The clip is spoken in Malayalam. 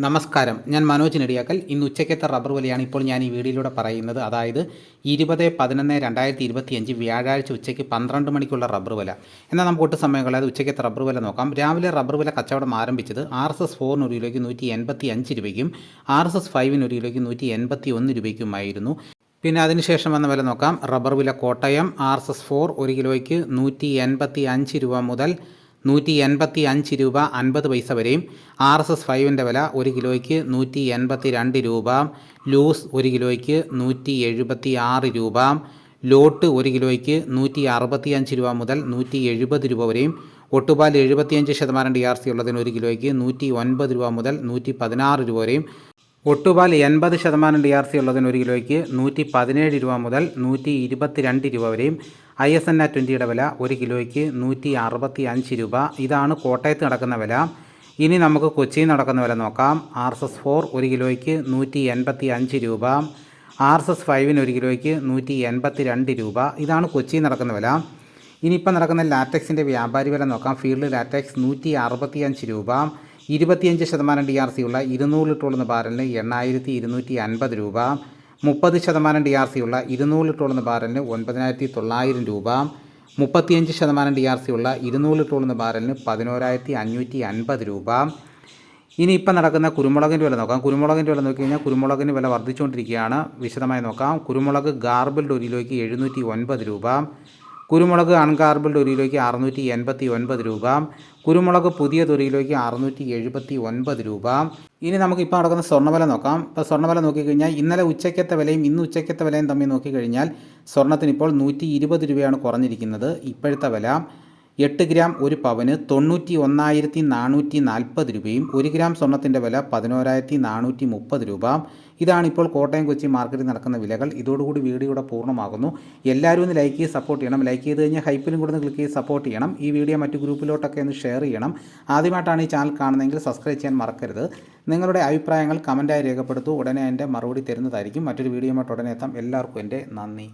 നമസ്കാരം, ഞാൻ മനോജ് നെടിയാക്കൽ. ഇന്ന് ഉച്ചയ്ക്കത്തെ റബ്ബർ വിലയാണ് ഇപ്പോൾ ഞാൻ ഈ വീഡിയോയിലൂടെ പറയുന്നത്. അതായത് 20/11/2025 വ്യാഴാഴ്ച ഉച്ചയ്ക്ക് 12 മണിക്കുള്ള റബ്ബർ വില. എന്നാൽ നമുക്ക് ഒട്ടും സമയം കളയാതെ ഉച്ചയ്ക്കത്തെ റബ്ബർ വില നോക്കാം. രാവിലെ റബ്ബർ വില കച്ചവടം ആരംഭിച്ചത് RSS 4 ഒരു കിലോയ്ക്ക് 185 രൂപയ്ക്കും RSS 5 ഒരു കിലോയ്ക്ക് 181 രൂപയ്ക്കുമായിരുന്നു. പിന്നെ അതിനുശേഷം വന്ന വില നോക്കാം. റബ്ബർ വില കോട്ടയം RSS 4 ഒരു കിലോയ്ക്ക് 185 രൂപ മുതൽ 185 രൂപ 50 പൈസ വരെയും, RSS 5ൻ്റെ വില ഒരു കിലോയ്ക്ക് 182 രൂപ, ലൂസ് ഒരു കിലോയ്ക്ക് 176 രൂപ, ലോട്ട് ഒരു കിലോയ്ക്ക് 165 രൂപ മുതൽ 170 രൂപ വരെയും, ഒട്ടുപാൽ 75% DRC ഉള്ളതിന് ഒരു കിലോയ്ക്ക് 109 രൂപ മുതൽ 116 രൂപ വരെയും, ഒട്ടുപാൽ 80% DRC ഉള്ളതിന് ഒരു കിലോയ്ക്ക് 117 രൂപ മുതൽ 122 രൂപ വരെയും, ISNA 20യുടെ വില ഒരു കിലോയ്ക്ക് 165 രൂപ. ഇതാണ് കോട്ടയത്ത് നടക്കുന്ന വില. ഇനി നമുക്ക് കൊച്ചിയിൽ നടക്കുന്ന വില നോക്കാം. RSS 4 ഒരു കിലോയ്ക്ക് 185 രൂപ, RSS 5 ഒരു കിലോയ്ക്ക് 182 രൂപ. ഇതാണ് കൊച്ചിയിൽ നടക്കുന്ന വില. ഇനിയിപ്പോൾ നടക്കുന്ന ലാറ്റക്സിൻ്റെ വ്യാപാരി വില നോക്കാം. ഫീൽഡ് ലാറ്റക്സ് 165 രൂപ. 25% DRC ഉള്ള 200 ലിറ്ററോളുന്ന ബാരലിന് 8250 രൂപ. 30% DRC ഉള്ള 200 ലിറ്ററോളുന്ന ബാരലിന് 9900 രൂപ. 35% DRC ഉള്ള 200 ലിറ്ററോളുന്ന ബാരലിന് 11550 രൂപ. ഇനിയിപ്പോൾ നടക്കുന്ന കുരുമുളകിൻ്റെ വില നോക്കാം. കുരുമുളകിൻ്റെ വില നോക്കിക്കഴിഞ്ഞാൽ കുരുമുളകിന് വില വർദ്ധിച്ചുകൊണ്ടിരിക്കുകയാണ്. വിശദമായി നോക്കാം. കുരുമുളക് ഗാർബിൾഡ് ഒരു കിലോയ്ക്ക് 709 രൂപ. കുരുമുളക് അൺഗാർബിൾഡ് ഒരു കിലോയ്ക്ക് 689 രൂപ. കുരുമുളക് പുതിയത് ഒരു കിലോയ്ക്ക് 679 രൂപ. ഇനി നമുക്കിപ്പോൾ നടക്കുന്ന സ്വർണ്ണവില നോക്കാം. ഇപ്പോൾ സ്വർണ്ണവില നോക്കിക്കഴിഞ്ഞാൽ ഇന്നലെ ഉച്ചയ്ക്കത്തെ വിലയും ഇന്ന് ഉച്ചയ്ക്കത്തെ വിലയും തമ്മിൽ നോക്കിക്കഴിഞ്ഞാൽ സ്വർണ്ണത്തിനിപ്പോൾ 120 രൂപയാണ് കുറഞ്ഞിരിക്കുന്നത്. ഇപ്പോഴത്തെ വില 8 ഗ്രാം ഒരു പവന് 91,440 രൂപയും, 1 ഗ്രാം സ്വർണ്ണത്തിൻ്റെ വില 11,430 രൂപ. ഇതാണിപ്പോൾ കോട്ടയം കൊച്ചി മാർക്കറ്റിൽ നടക്കുന്ന വിലകൾ. ഇതോടുകൂടി വീഡിയോ ഇവിടെ പൂർണ്ണമാകുന്നു. എല്ലാവരും ഒന്ന് ലൈക്ക് ചെയ്ത് സപ്പോർട്ട് ചെയ്യണം. ലൈക്ക് ചെയ്ത് കഴിഞ്ഞാൽ ഹൈപ്പിലും കൂടെ ഒന്ന് ക്ലിക്ക് ചെയ്ത് സപ്പോർട്ട് ചെയ്യണം. ഈ വീഡിയോ മറ്റു ഗ്രൂപ്പിലോട്ടൊക്കെ ഒന്ന് ഷെയർ ചെയ്യണം. ആദ്യമായിട്ടാണ് ഈ ചാനൽ കാണുന്നതെങ്കിൽ സബ്സ്ക്രൈബ് ചെയ്യാൻ മറക്കരുത്. നിങ്ങളുടെ അഭിപ്രായങ്ങൾ കമൻറ്റായി രേഖപ്പെടുത്തൂ. ഉടനെ എൻ്റെ മറുപടി തരുന്നതായിരിക്കും. മറ്റൊരു വീഡിയോയുമായിട്ട് ഉടനെ എത്താം. എല്ലാവർക്കും എൻ്റെ നന്ദി.